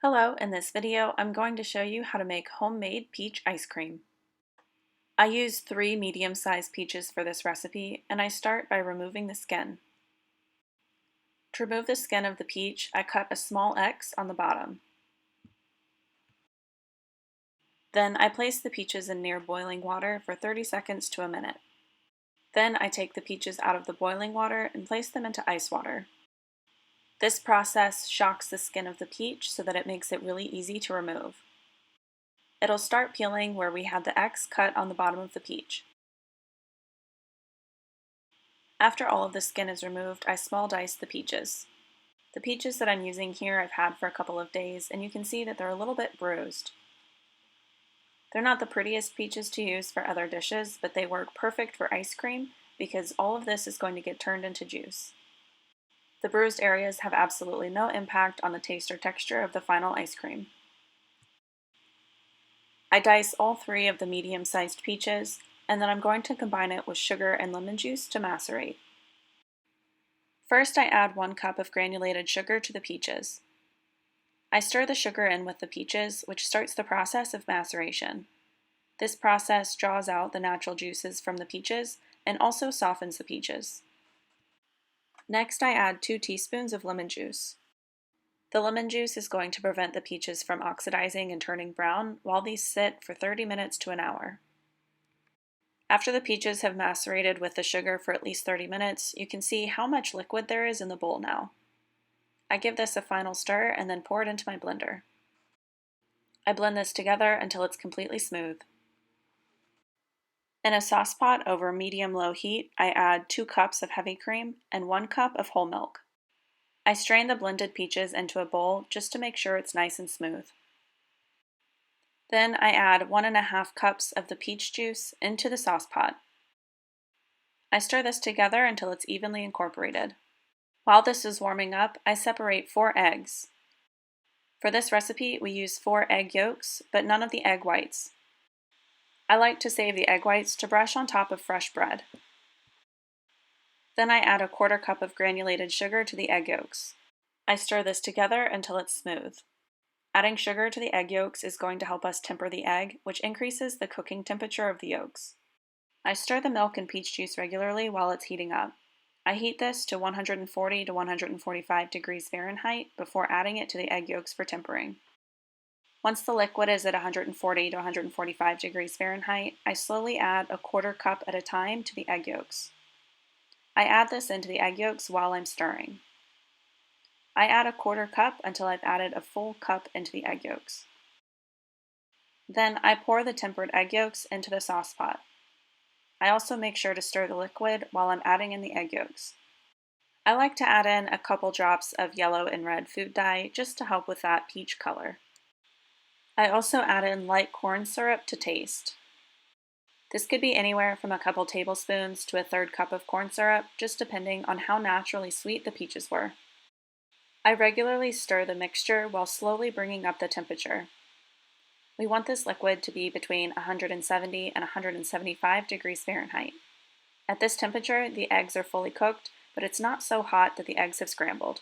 Hello, in this video I'm going to show you how to make homemade peach ice cream. I use 3 medium-sized peaches for this recipe, and I start by removing the skin. To remove the skin of the peach, I cut a small X on the bottom. Then I place the peaches in near boiling water for 30 seconds to a minute. Then I take the peaches out of the boiling water and place them into ice water. This process shocks the skin of the peach so that it makes it really easy to remove. It'll start peeling where we had the X cut on the bottom of the peach. After all of the skin is removed, I small dice the peaches. The peaches that I'm using here I've had for a couple of days, and you can see that they're a little bit bruised. They're not the prettiest peaches to use for other dishes, but they work perfect for ice cream because all of this is going to get turned into juice. The bruised areas have absolutely no impact on the taste or texture of the final ice cream. I dice all 3 of the medium-sized peaches, and then I'm going to combine it with sugar and lemon juice to macerate. First, I add 1 cup of granulated sugar to the peaches. I stir the sugar in with the peaches, which starts the process of maceration. This process draws out the natural juices from the peaches and also softens the peaches. Next, I add 2 teaspoons of lemon juice. The lemon juice is going to prevent the peaches from oxidizing and turning brown while these sit for 30 minutes to an hour. After the peaches have macerated with the sugar for at least 30 minutes, you can see how much liquid there is in the bowl now. I give this a final stir and then pour it into my blender. I blend this together until it's completely smooth. In a saucepot over medium-low heat, I add 2 cups of heavy cream and 1 cup of whole milk. I strain the blended peaches into a bowl just to make sure it's nice and smooth. Then I add 1½ cups of the peach juice into the saucepot. I stir this together until it's evenly incorporated. While this is warming up, I separate 4 eggs. For this recipe, we use 4 egg yolks, but none of the egg whites. I like to save the egg whites to brush on top of fresh bread. Then I add a 1/4 cup of granulated sugar to the egg yolks. I stir this together until it's smooth. Adding sugar to the egg yolks is going to help us temper the egg, which increases the cooking temperature of the yolks. I stir the milk and peach juice regularly while it's heating up. I heat this to 140 to 145 degrees Fahrenheit before adding it to the egg yolks for tempering. Once the liquid is at 140 to 145 degrees Fahrenheit, I slowly add a 1/4 cup at a time to the egg yolks. I add this into the egg yolks while I'm stirring. I add a 1/4 cup until I've added a full cup into the egg yolks. Then I pour the tempered egg yolks into the saucepot. I also make sure to stir the liquid while I'm adding in the egg yolks. I like to add in a couple drops of yellow and red food dye just to help with that peach color. I also add in light corn syrup to taste. This could be anywhere from a couple tablespoons to a 1/3 cup of corn syrup, just depending on how naturally sweet the peaches were. I regularly stir the mixture while slowly bringing up the temperature. We want this liquid to be between 170 and 175 degrees Fahrenheit. At this temperature, the eggs are fully cooked, but it's not so hot that the eggs have scrambled.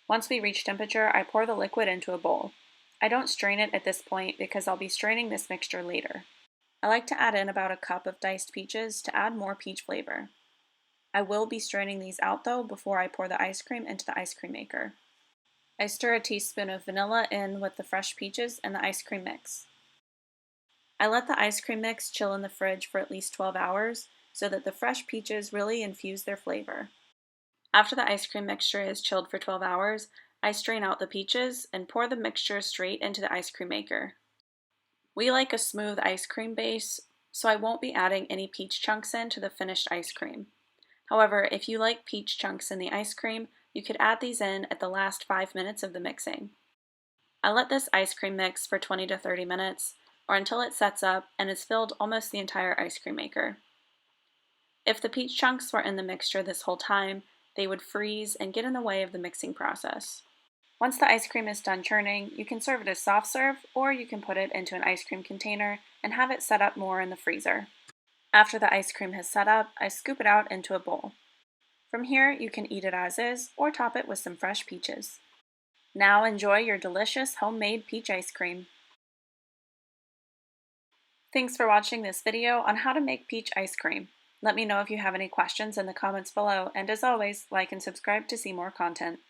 Once we reach temperature, I pour the liquid into a bowl. I don't strain it at this point because I'll be straining this mixture later. I like to add in about a cup of diced peaches to add more peach flavor. I will be straining these out though before I pour the ice cream into the ice cream maker. I stir a teaspoon of vanilla in with the fresh peaches and the ice cream mix. I let the ice cream mix chill in the fridge for at least 12 hours so that the fresh peaches really infuse their flavor. After the ice cream mixture has chilled for 12 hours, I strain out the peaches and pour the mixture straight into the ice cream maker. We like a smooth ice cream base, so I won't be adding any peach chunks into the finished ice cream. However, if you like peach chunks in the ice cream, you could add these in at the last 5 minutes of the mixing. I let this ice cream mix for 20 to 30 minutes, or until it sets up and has filled almost the entire ice cream maker. If the peach chunks were in the mixture this whole time, they would freeze and get in the way of the mixing process. Once the ice cream is done churning, you can serve it as soft serve, or you can put it into an ice cream container and have it set up more in the freezer. After the ice cream has set up, I scoop it out into a bowl. From here, you can eat it as is, or top it with some fresh peaches. Now enjoy your delicious homemade peach ice cream. Thanks for watching this video on how to make peach ice cream. Let me know if you have any questions in the comments below, and as always, like and subscribe to see more content.